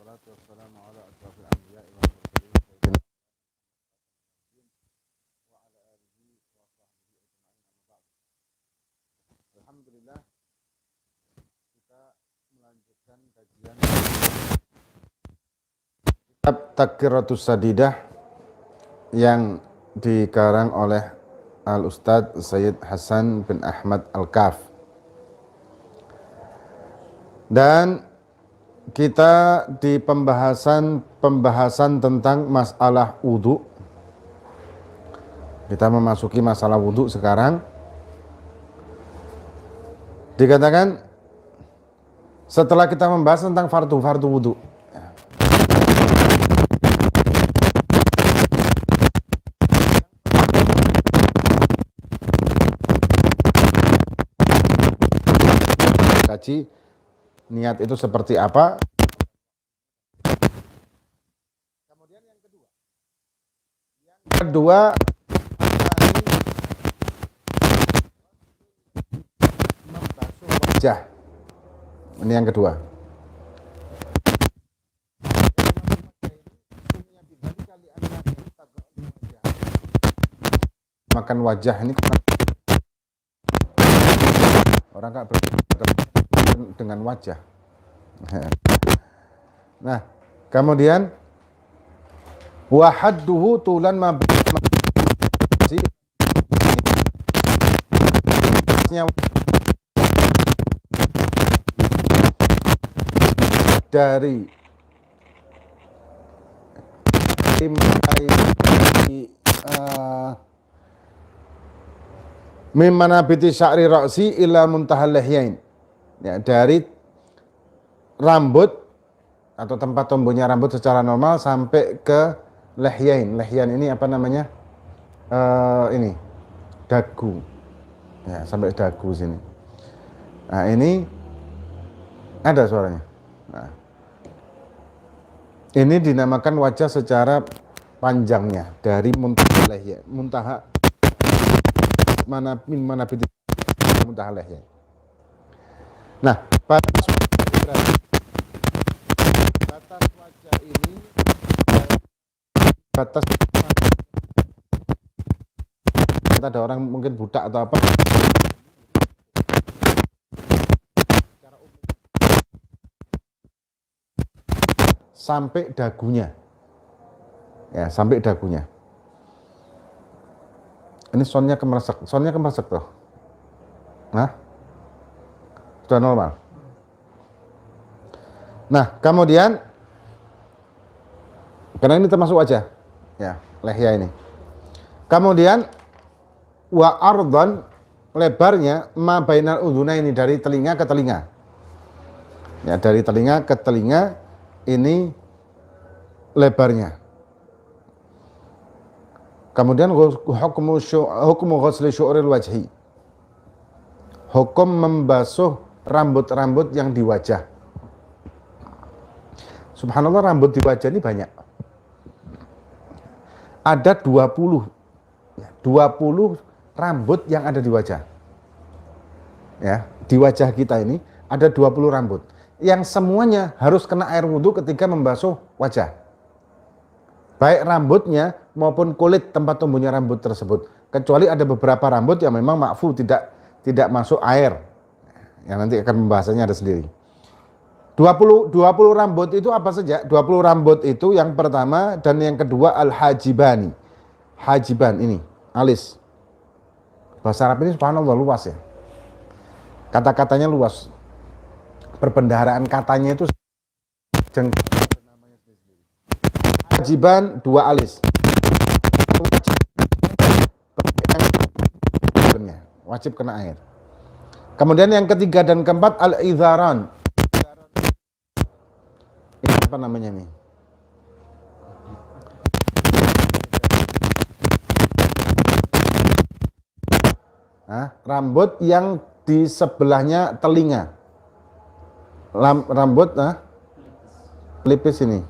wassalatu wassalamu ala asyrafil anbiya'i wal mursalin sayyidina wa ala alihi wa sahbihi ajma'in amma ba'd. Alhamdulillah, kita melanjutkan kajian kitab Taqiratus Sadidah yang dikarang oleh Al-Ustadz Sayyid Hasan bin Ahmad Al-Kaf. Dan kita di pembahasan tentang masalah wudhu. Kita memasuki masalah wudhu sekarang. Dikatakan setelah kita membahas tentang fardu wudhu. Kaji niat itu seperti apa. Kemudian yang kedua membasuh wajah. Ini yang kedua. Makan wajah ini orang nggak dengan wajah. Nah, kemudian wahadduhu tulan dari mimana biti sya'ri ra'si ila muntahal lihyain. Ya, dari rambut atau tempat tumbuhnya rambut secara normal sampai ke lihyain. Lihyain ini apa namanya? Ini dagu. Ya, sampai dagu sini. Nah, ini ada suaranya. Nah, ini dinamakan wajah secara panjangnya dari muntaha lihya. Muntaha mana biti muntaha lihya. Nah, batas wajah ini batas ada orang mungkin budak atau apa secara umum sampai dagunya. Ya, sampai dagunya. Ini soundnya kemeresek tuh. Nah, sudah normal. Nah, kemudian karena ini termasuk wajah, ya, lihya ini. Kemudian wa ardhan, lebarnya ma bainal udhunaini, dari telinga ke telinga. Ya, dari telinga ke telinga ini lebarnya. Kemudian hukumu ghusli syu'ril wajhi. Hukum membasuh rambut-rambut yang di wajah. Subhanallah, rambut di wajah ini banyak. Ada 20 rambut yang ada di wajah. Ya, di wajah kita ini ada 20 rambut yang semuanya harus kena air wudhu ketika membasuh wajah. Baik rambutnya maupun kulit tempat tumbuhnya rambut tersebut. Kecuali ada beberapa rambut yang memang ma'fu, tidak masuk air. Yang nanti akan pembahasannya ada sendiri. 20 rambut itu apa saja? 20 rambut itu yang pertama dan yang kedua al-hajibani. Hajiban ini, alis. Bahasa Arab ini subhanallah luas ya. Kata-katanya luas. Perbendaharaan katanya itu hajiban, 2 alis. Wajib kena air. Kemudian yang ketiga dan keempat al-idharan. Ini apa namanya nih? Rambut yang di sebelahnya telinga. Rambut pelipis ini.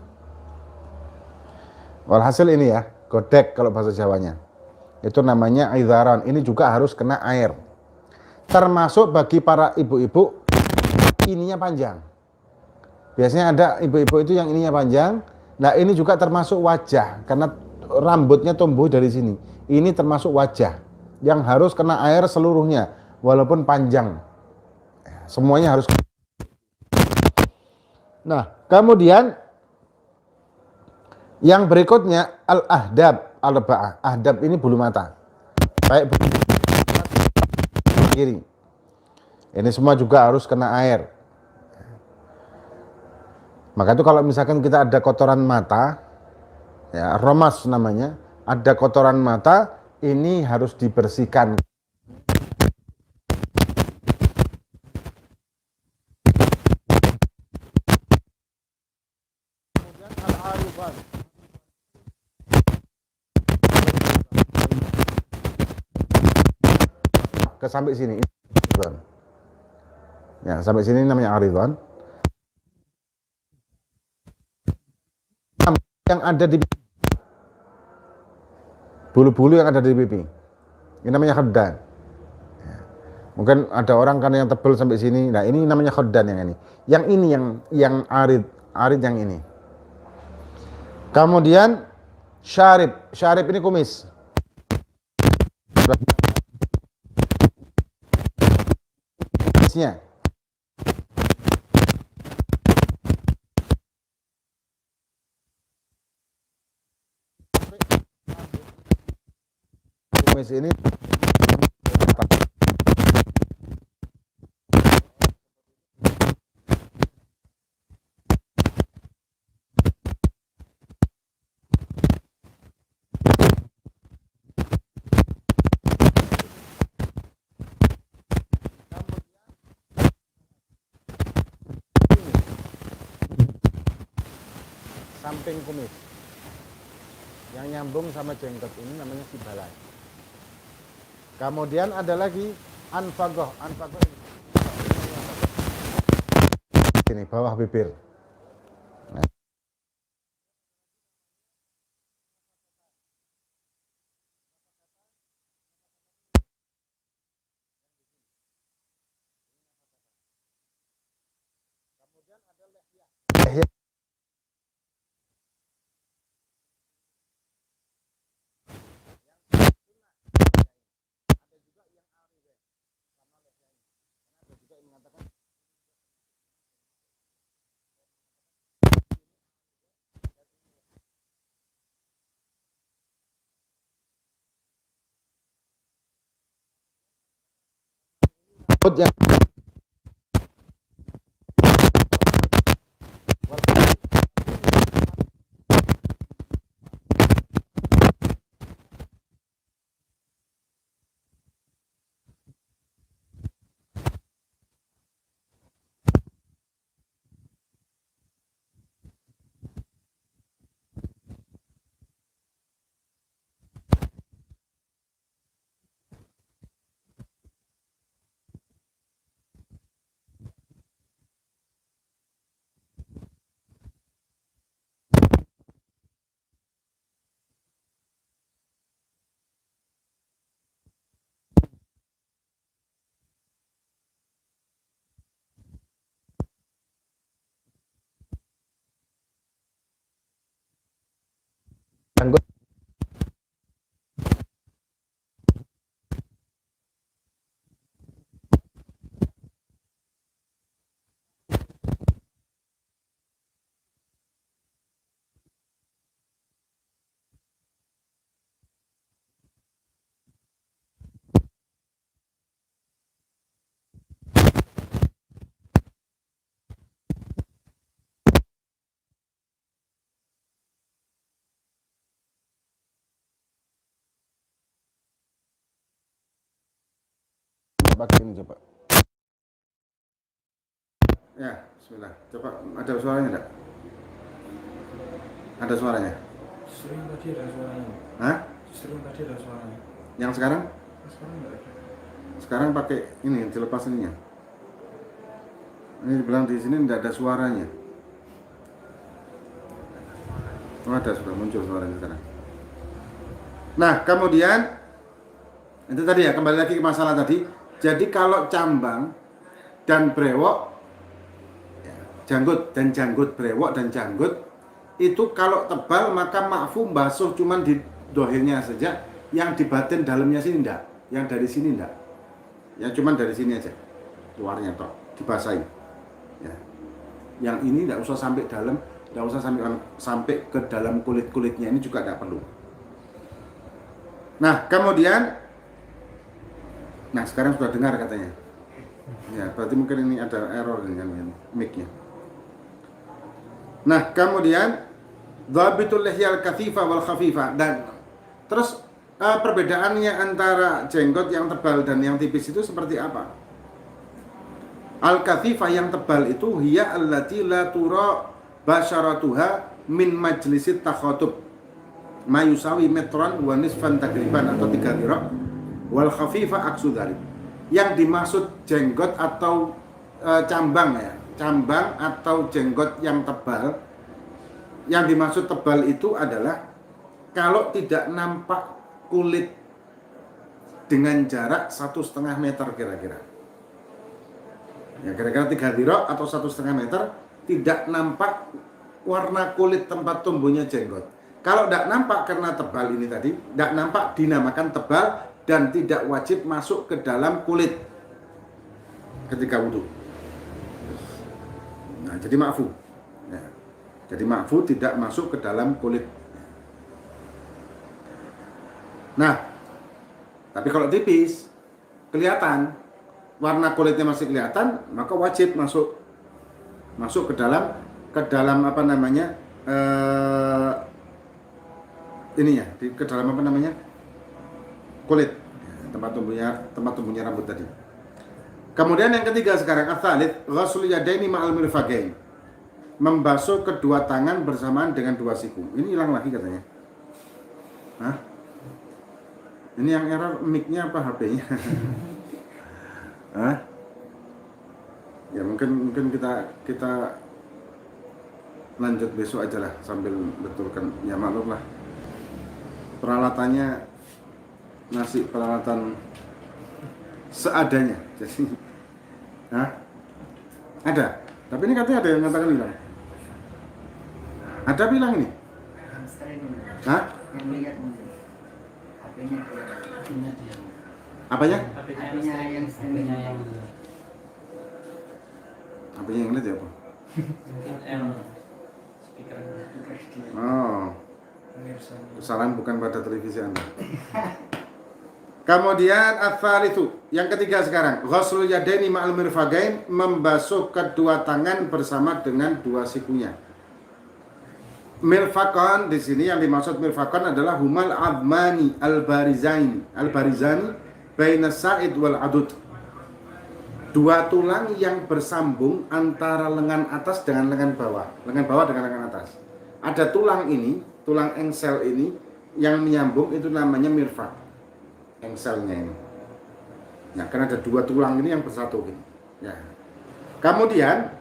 Walhasil ini ya, godek kalau bahasa Jawanya. Itu namanya idharan. Ini juga harus kena air. Termasuk bagi para ibu-ibu ininya panjang. Biasanya ada ibu-ibu itu yang ininya panjang. Nah, ini juga termasuk wajah karena rambutnya tumbuh dari sini. Ini termasuk wajah yang harus kena air seluruhnya walaupun panjang. Semuanya harus. Nah, kemudian yang berikutnya al-ahdab, al-ba'ah. Ahdab ini bulu mata. Baik bulu kiri. Ini semua juga harus kena air. Maka itu kalau misalkan kita ada kotoran mata, ya, romas namanya, ada kotoran mata, ini harus dibersihkan. Kemudian al-arifan. Ke sampai sini. Ya, sampai sini namanya arifan. Yang ada di bulu-bulu yang ada di pipi. Ini namanya khaddan. Mungkin ada orang kan yang tebal sampai sini. Nah, ini namanya khaddan yang ini. Yang ini yang arid yang ini. Kemudian syarib ini kumis. Kumisnya. Kumis ini samping kumis yang nyambung sama jenggot ini namanya sibalai. Kemudian ada lagi anfagoh ini bawah bibir. Nah. Kemudian ada lehya. Yang pakai ini coba. Ya, bismillah. Coba ada suaranya enggak? Ada suaranya? Sering tadi ada suaranya. Hah? Sering tadi ada suaranya. Yang sekarang? Sekarang enggak ada. Sekarang pakai ini dilepas ininya. Ini dibilang di sini enggak ada suaranya. Oh, ada, sudah muncul suaranya sekarang. Nah, kemudian itu tadi ya, kembali lagi ke masalah tadi. Jadi kalau cambang dan brewok janggut dan janggut, brewok dan janggut itu kalau tebal maka ma'fu basuh cuman di dohirnya saja, yang di batin dalamnya sini enggak, yang dari sini enggak, ya cuman dari sini aja, luarnya toh dibasahi. Ya. Yang ini enggak usah sampai dalam, enggak usah sampai ke dalam kulit-kulitnya, ini juga enggak perlu. Nah kemudian, nah sekarang sudah dengar katanya. Ya, berarti mungkin ini ada error dengan mic-nya. Nah, kemudian dhabitul lihyal kathifa wal khafifa, dan terus perbedaannya antara jenggot yang tebal dan yang tipis itu seperti apa? Al kathifa yang tebal itu hiya allati la tura basyaratuha min majlisit takhatub mayusawi metron wa nisfan takriban atau 3 dhira', wal khafifa aksu dzalik. Yang dimaksud jenggot atau cambang ya, cambang atau jenggot yang tebal, yang dimaksud tebal itu adalah kalau tidak nampak kulit dengan jarak 1,5 meter kira-kira. Ya kira-kira 3 dhira' atau 1,5 meter, tidak nampak warna kulit tempat tumbuhnya jenggot. Kalau tidak nampak karena tebal ini tadi, tidak nampak dinamakan tebal dan tidak wajib masuk ke dalam kulit ketika wudhu. Nah, jadi ma'fu. Ya. Jadi ma'fu tidak masuk ke dalam kulit. Nah, tapi kalau tipis, kelihatan, warna kulitnya masih kelihatan, maka wajib masuk ke dalam apa namanya, ininya, ke dalam apa namanya, kulit, tempat tumbuhnya rambut tadi. Kemudian yang ketiga sekarang, ats-tsalits ghaslul yadaini ma'al mirfaqain, membasuh kedua tangan bersamaan dengan dua siku. Ini hilang lagi katanya. Hah? Ini yang error mic-nya apa HP-nya? Hah? Ya mungkin kita lanjut besok aja lah sambil betulkan. Ya maklum lah. Peralatannya ngasih peralatan seadanya. Jadi ada. Tapi ini katanya ada yang mengatakan hilang. Ada bilang ini? Hah? Apanya? HP-nya yang Apanya yang lihat ya apa? speaker. Oh, Pemirsa. kesalahan bukan pada televisi Anda. Kemudian ats-tsalitsu, yang ketiga sekarang, ghaslul yadaini ma'al mirfaqain, membasuh kedua tangan bersama dengan dua sikunya. Mirfaqan di sini yang dimaksud mirfaqan adalah humal admani al-barizani baina sa'id wal adud. Dua tulang yang bersambung antara lengan atas dengan lengan bawah dengan lengan atas. Ada tulang ini, tulang engsel ini yang menyambung, itu namanya mirfaq. Engselnya ini. Nah, karena ada dua tulang ini yang bersatu gini. Ya. Kemudian,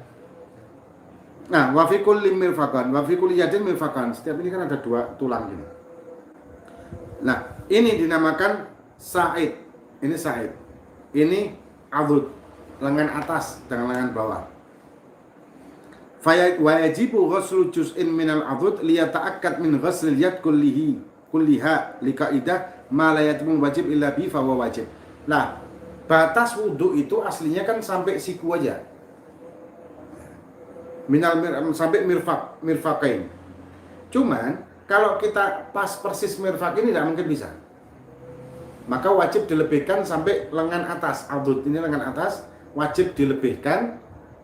nah, wa fi kulli mirfaqan, wa fi kulli yadin mirfaqan. Setiap ini kan ada dua tulang gini. Nah, ini dinamakan sa'id. Ini sa'id. Ini adud, lengan atas dengan lengan bawah. Wa yajibu ghuslu juz'in minal adud liyata'akkad min ghuslil yad kulliha liqaidah ma la yatimu wajib illa bi fa huwa wajib. Nah, batas wudu itu aslinya kan sampai siku aja. Sampai mirfaqain. Cuman kalau kita pas persis mirfaq ini tidak mungkin bisa. Maka wajib dilebihkan sampai lengan atas. Adud ini lengan atas wajib dilebihkan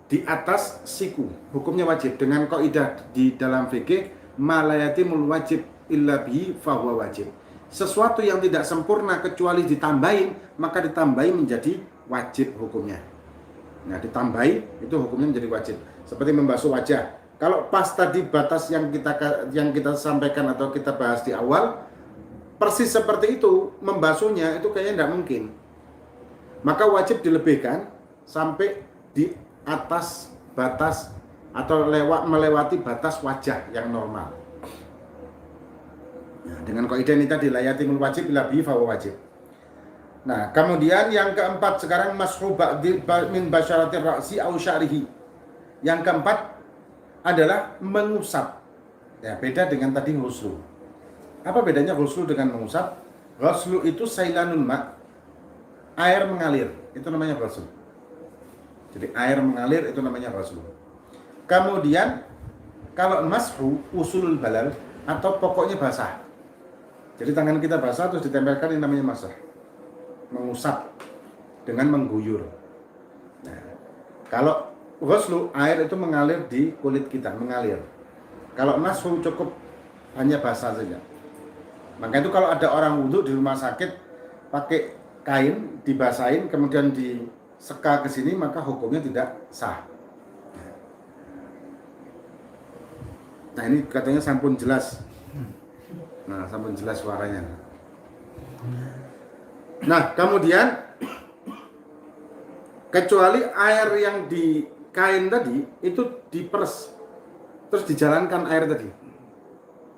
di atas siku. Hukumnya wajib dengan kaidah di dalam fikih ma la yatimul wajib illa bihi fa huwa wajib. Sesuatu yang tidak sempurna kecuali ditambahin, maka ditambahi menjadi wajib hukumnya. Nah, ditambahi itu hukumnya menjadi wajib. Seperti membasuh wajah. Kalau pas tadi batas yang kita sampaikan atau kita bahas di awal, persis seperti itu, membasuhnya itu kayaknya tidak mungkin. Maka wajib dilebihkan sampai di atas batas atau melewati batas wajah yang normal. Nah, dengan kaidah ini tadi layatimul wajib ila bi fa wajib. Nah, kemudian yang keempat sekarang mashu ba'dil min basyaratir ra'si au sya'rihi. Yang keempat adalah mengusap. Ya, beda dengan tadi ghuslu. Apa bedanya ghuslu dengan mengusap? Ghuslu itu sailanul ma', air mengalir, itu namanya ghuslu. Jadi air mengalir itu namanya ghuslu. Kemudian kalau mashu usulul balal atau pokoknya basah. Jadi tangan kita basah terus ditempelkan, ini namanya masah. Mengusap dengan mengguyur. Nah, kalau ghuslu air itu mengalir di kulit kita, mengalir. Kalau mashu cukup hanya basah saja. Maka itu kalau ada orang wudhu di rumah sakit pakai kain dibasahin kemudian diseka ke sini, maka hukumnya tidak sah. Nah ini katanya sampun jelas. Nah sampun jelas suaranya. Nah kemudian kecuali air yang di kain tadi itu diperes terus dijalankan air tadi.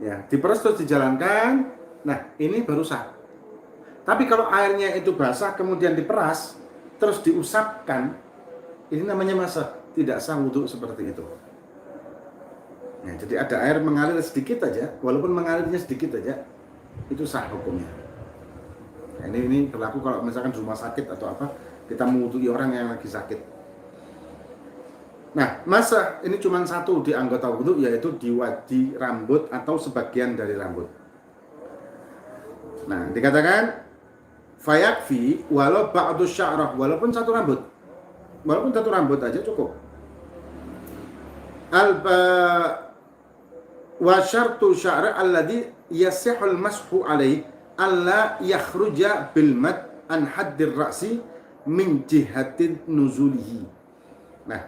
Ya, diperes terus dijalankan. Nah, ini baru sah. Tapi kalau airnya itu basah kemudian diperas terus diusapkan, ini namanya masah, tidak sah wudhu seperti itu. Ya, jadi ada air mengalir sedikit aja, walaupun mengalirnya sedikit aja, itu sah hukumnya. Nah, ini berlaku kalau misalkan di rumah sakit atau apa, kita mewudhui orang yang lagi sakit. Nah, masa ini cuma satu di anggota wudhu, yaitu di rambut atau sebagian dari rambut. Nah, dikatakan fayakfi walau ba'du sya'rah, walaupun satu rambut aja cukup. Wa syartu sya'ra alladhi yasihul mashu alaihi alla yakhruja bil mad an haddir ra'si min jihatin nuzulihi. Nah,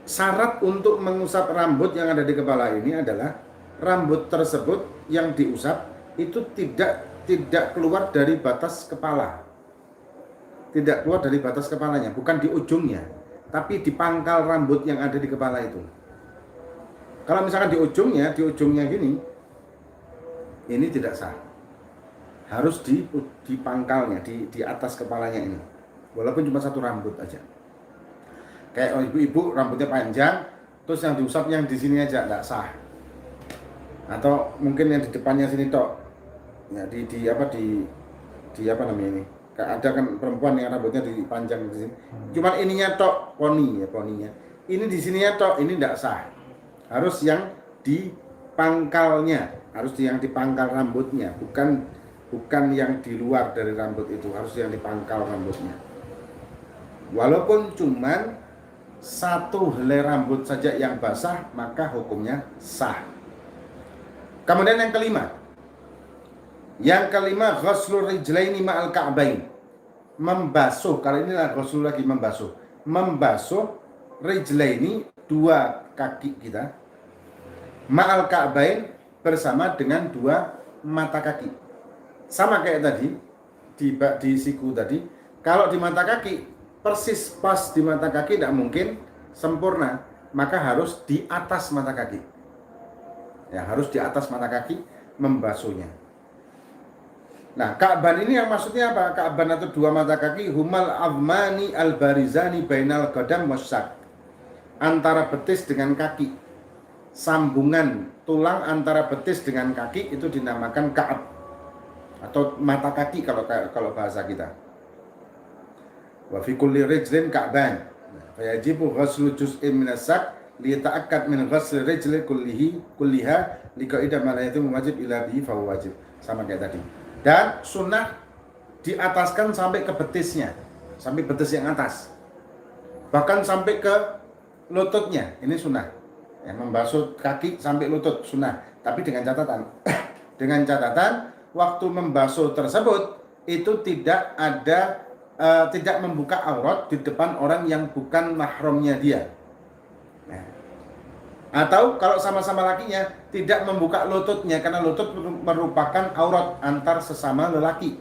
syarat untuk mengusap rambut yang ada di kepala ini adalah rambut tersebut yang diusap itu tidak keluar dari batas kepala. Tidak keluar dari batas kepalanya, bukan di ujungnya, tapi di pangkal rambut yang ada di kepala itu. Kalau misalkan di ujungnya gini, ini tidak sah. Harus di pangkalnya, di atas kepalanya ini. Walaupun cuma satu rambut aja. Kayak ibu-ibu rambutnya panjang, terus yang diusap yang di sini aja nggak sah. Atau mungkin yang di depannya sini tok. Ya di apa namanya ini? Ada kan perempuan yang rambutnya dipanjang di sini. Cuman ininya tok, poninya. Ini di sininya tok, ini nggak sah. Harus yang di pangkalnya, harus yang di pangkal rambutnya, bukan yang di luar dari rambut itu, harus yang di pangkal rambutnya. Walaupun cuman satu helai rambut saja yang basah, maka hukumnya sah. Kemudian yang kelima ghuslur rijlaini ma'al ka'bain. Membasuh, kali ini lah ghusl lagi membasuh rijlaini, dua kaki kita, ma'al ka'bain, bersama dengan dua mata kaki. Sama kayak tadi di siku tadi. Kalau di mata kaki persis pas di mata kaki tidak mungkin sempurna, maka harus di atas mata kaki. Ya, harus di atas mata kaki membasuhnya. Nah, ka'ban ini yang maksudnya apa? Ka'ban atau dua mata kaki, humal azmani al-barizani bainal qadam wasyak. Antara betis dengan kaki. Sambungan tulang antara betis dengan kaki itu dinamakan ka'ab atau mata kaki kalau bahasa kita. Wa fi kulli rijlin ka'ban. Fa yajibu ghuslu juz'in min as-sak li yata'akkad min ghusli rijli kulliha li qaidah ma la yatim wajib ila bihi fa wajib. Sama kayak tadi. Dan sunnah diataskan sampai ke betisnya, sampai betis yang atas. Bahkan sampai ke lututnya, ini sunnah. Ya, membasuh kaki sampai lutut sunnah, tapi dengan catatan waktu membasuh tersebut itu tidak membuka aurat di depan orang yang bukan mahramnya dia. Nah, atau kalau sama-sama lakinya tidak membuka lututnya, karena lutut merupakan aurat antar sesama lelaki.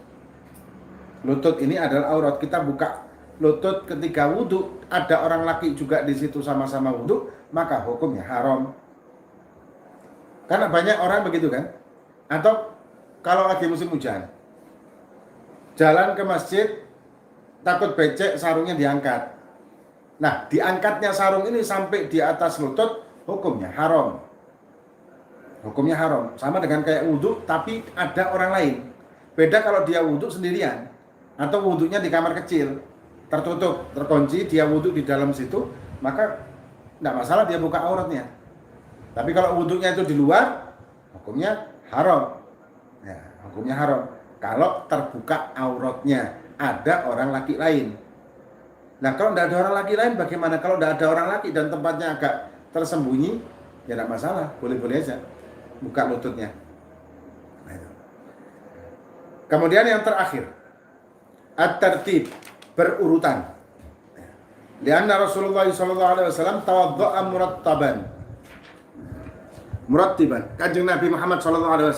Lutut ini adalah aurat, kita buka lutut ketika wudhu, ada orang laki juga di situ sama-sama wudhu, maka hukumnya haram. Karena banyak orang begitu kan. Atau kalau lagi musim hujan, jalan ke masjid takut becek, sarungnya diangkat. Nah, diangkatnya sarung ini sampai di atas lutut, hukumnya haram. Hukumnya haram. Sama dengan kayak wudhu, tapi ada orang lain. Beda kalau dia wudhu sendirian. Atau wudhunya di kamar kecil, tertutup, terkunci, dia wudhu di dalam situ, maka tidak masalah dia buka auratnya. Tapi kalau wudhunya itu di luar, hukumnya haram. Ya, hukumnya haram. Kalau terbuka auratnya, ada orang laki lain. Nah, kalau tidak ada orang laki lain, bagaimana? Kalau tidak ada orang laki dan tempatnya agak tersembunyi, ya tidak masalah, boleh-boleh aja buka lututnya. Nah, itu. Kemudian yang terakhir, at-tartib, berurutan. Lianna Rasulullah SAW tawadda'a murattiban. Kanjeng Nabi Muhammad SAW,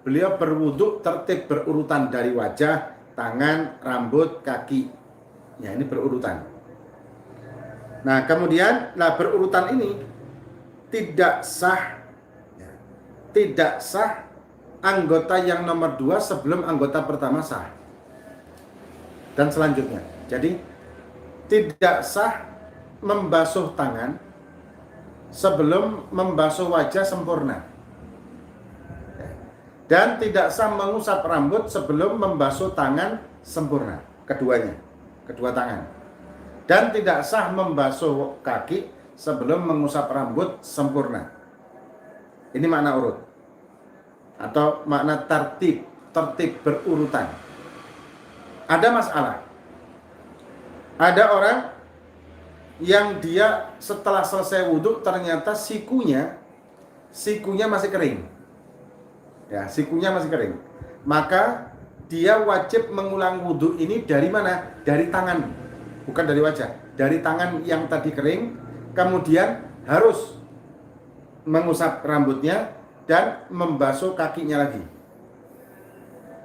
beliau berwudu tertib berurutan dari wajah, tangan, rambut, kaki. Ya, ini berurutan. Nah, kemudian, berurutan ini tidak sah anggota yang nomor 2 sebelum anggota pertama sah. Dan selanjutnya. Jadi, tidak sah membasuh tangan sebelum membasuh wajah sempurna. Dan tidak sah mengusap rambut sebelum membasuh tangan sempurna. Kedua tangan. Dan tidak sah membasuh kaki sebelum mengusap rambut sempurna. Ini makna urut. Atau makna tertib berurutan. Ada masalah. Ada orang yang dia setelah selesai wudhu ternyata sikunya masih kering. Ya, sikunya masih kering. Maka dia wajib mengulang wudhu ini dari mana? Dari tangan, bukan dari wajah. Dari tangan yang tadi kering, kemudian harus mengusap rambutnya dan membasuh kakinya lagi.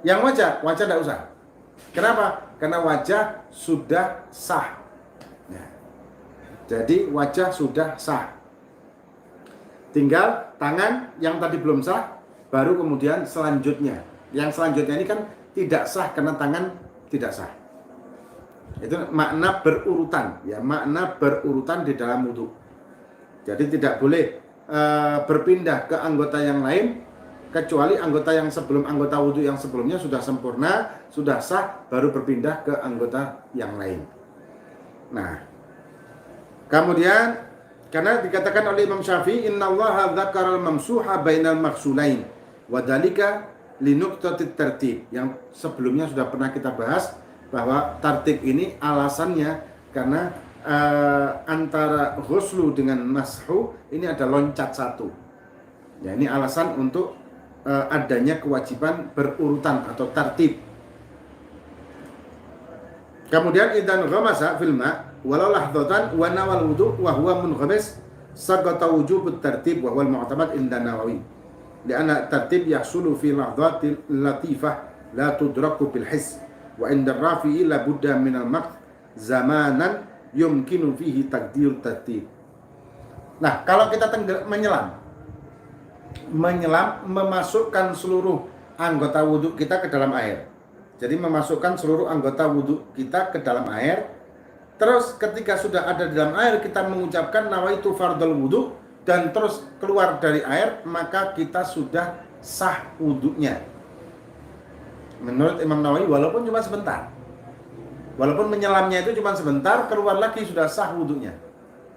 Yang wajah tidak usah. Kenapa? Karena wajah sudah sah. Ya. Jadi wajah sudah sah. Tinggal tangan yang tadi belum sah, baru kemudian selanjutnya. Yang selanjutnya ini kan tidak sah karena tangan tidak sah. Itu makna berurutan, ya, makna berurutan di dalam wudhu. Jadi tidak boleh berpindah ke anggota yang lain kecuali anggota yang sebelum anggota wudhu yang sebelumnya sudah sempurna, sudah sah, baru berpindah ke anggota yang lain. Nah, kemudian karena dikatakan oleh Imam Syafi'i, innallaha dzakaral mamsuha bainal maghsulain wa dzalika linuqtatit tartib, yang sebelumnya sudah pernah kita bahas bahwa tartib ini alasannya karena antara ghuslu dengan mashu ini ada loncat satu. Ya, ini alasan untuk adanya kewajiban berurutan atau tartib. Kemudian idan ghamasa fil ma walau lahdatan wa nawal wudu wa huwa munqabis sagata wujubut tartib wa huwa al-mu'tamad inda Nawawi. Lianna tartib yahsulu fi lahdhatil latifah la tudraku bil hiss wa inda rafi'i la budda min al-maq zamanan yumkinu fihi takdir tartib. Nah, kalau kita menyelam memasukkan seluruh anggota wudhu kita ke dalam air. Jadi memasukkan seluruh anggota wudhu kita ke dalam air. Terus ketika sudah ada di dalam air, kita mengucapkan nawaitu fardhul wudhu dan terus keluar dari air, maka kita sudah sah wudhunya. Menurut Imam Nawawi, walaupun cuma sebentar. Walaupun menyelamnya itu cuma sebentar, keluar lagi sudah sah wudhunya.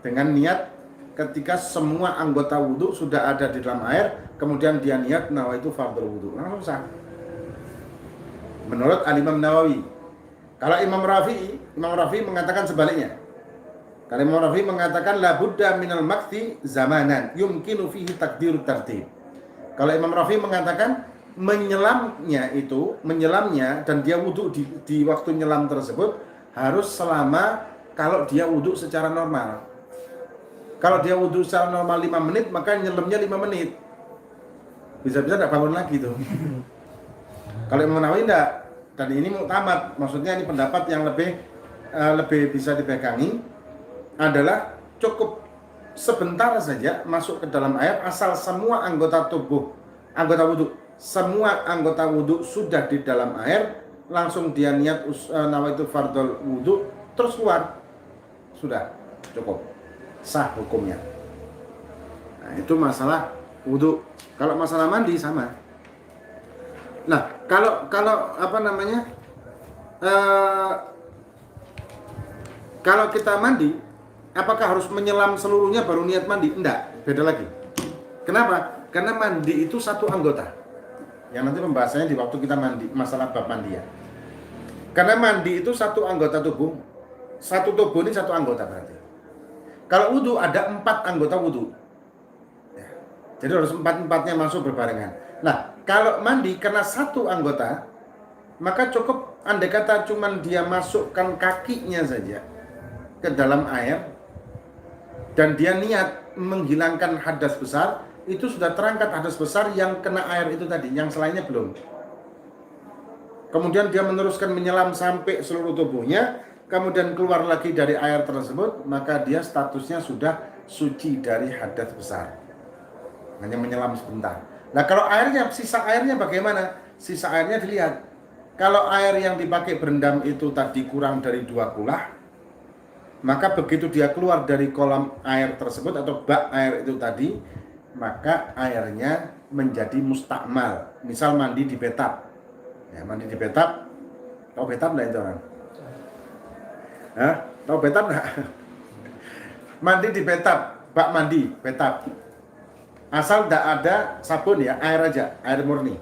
Dengan niat ketika semua anggota wudhu sudah ada di dalam air, kemudian dia niat nawaitu fardhul wudhu, langsung sah. Menurut Al-Imam Nawawi. Kalau Imam Rafi'i mengatakan sebaliknya. Kalau Imam Rafi'i mengatakan la budda minal makti zamanan yumkinu fihi takdirut tartib. Kalau Imam Rafi'i mengatakan menyelamnya dan dia wudhu di waktu nyelam tersebut harus selama, kalau dia wudhu secara normal. Kalau dia wudhu secara normal 5 menit, maka nyelamnya 5 menit. Bisa-bisa tidak bangun lagi tuh. Kalau Imam Nawawi tidak, dan ini muktamad, maksudnya ini pendapat yang lebih bisa dipegangi, adalah cukup sebentar saja masuk ke dalam air, asal semua anggota wudhu sudah di dalam air, langsung dia niat nawaitu fardhul wudhu, terus keluar, sudah. cukup, sah hukumnya. Nah, itu masalah wudhu. Kalau masalah mandi sama. Nah, kalau apa namanya? Kalau kita mandi, apakah harus menyelam seluruhnya baru niat mandi? Enggak, beda lagi. Kenapa? Karena mandi itu satu anggota. Yang nanti pembahasannya di waktu kita mandi, masalah bab mandi ya. Karena mandi itu satu anggota tubuh. Satu tubuh ini satu anggota berarti. Kalau wudhu ada 4 anggota wudhu. Ya. Jadi harus 4-4-nya masuk berbarengan. Nah, kalau mandi karena satu anggota, maka cukup andai kata cuman dia masukkan kakinya saja ke dalam air dan dia niat menghilangkan hadas besar, itu sudah terangkat hadas besar yang kena air itu tadi, yang selainnya belum. Kemudian dia meneruskan menyelam sampai seluruh tubuhnya, kemudian keluar lagi dari air tersebut, maka dia statusnya sudah suci dari hadas besar. Hanya menyelam sebentar. Nah, kalau airnya, sisa airnya bagaimana? Sisa airnya dilihat. Kalau air yang dipakai berendam itu tadi kurang dari 2 kulah, maka begitu dia keluar dari kolam air tersebut atau bak air itu tadi, maka airnya menjadi mustakmal. Misal mandi di bathtub. Ya, mandi di bathtub. Tahu bathtub enggak itu orang? Hah? Tahu bathtub enggak? Mandi di bathtub, bak mandi, bathtub. Asal tidak ada sabun ya, air aja, air murni.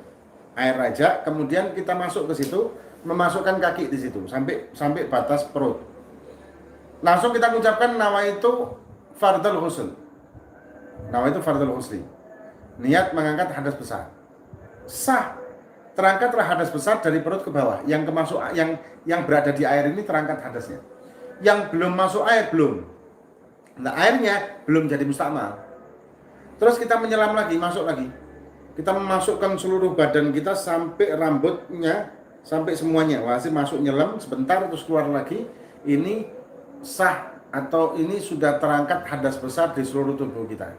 Air aja, kemudian kita masuk ke situ, memasukkan kaki di situ sampai batas perut. Langsung kita mengucapkan nama itu fardhul ghusl. Nama itu fardhul ghusli. Niat mengangkat hadas besar. Sah. Terangkatlah hadas besar dari perut ke bawah. Yang berada di air ini terangkat hadasnya. Yang belum masuk air belum. Nah, airnya belum jadi mustakmal. Terus kita menyelam lagi, masuk lagi. Kita memasukkan seluruh badan kita sampai rambutnya, sampai semuanya. Hasil masuk nyelam sebentar terus keluar lagi. Ini sah atau ini sudah terangkat hadas besar di seluruh tubuh kita.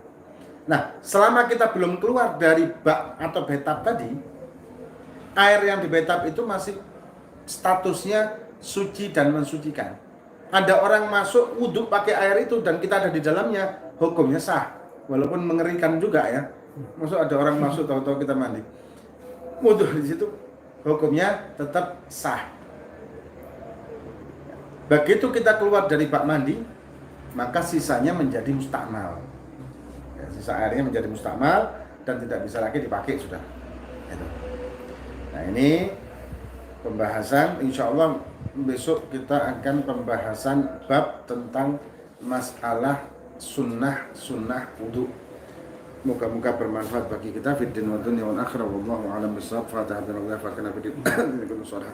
Nah, selama kita belum keluar dari bak atau bathtub tadi, air yang di bathtub itu masih statusnya suci dan mensucikan. Ada orang masuk wudhu pakai air itu dan kita ada di dalamnya, hukumnya sah. Walaupun mengerikan juga ya. Maksud ada orang masuk tahu-tahu kita mandi. Wudhu di situ, hukumnya tetap sah. Begitu kita keluar dari bak mandi, maka sisanya menjadi mustakmal. Ya, sisa airnya menjadi mustakmal dan tidak bisa lagi dipakai sudah. Itu. Nah, ini pembahasan, insya Allah besok kita akan pembahasan bab tentang masalah sunnah wudhu. Moga-moga bermanfaat bagi kita fid din wa dunya wal akhirah. Wallahu a'lam bissawab. Fatihah dan Allah fakana fid din kullu salah.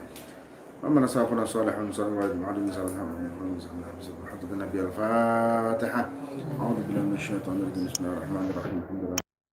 Amma nasafuna salihun sallallahu alaihi wasallam. Al-Fatihah. A'udzu billahi minasyaitonir rajim. Bismillahirrahmanirrahim.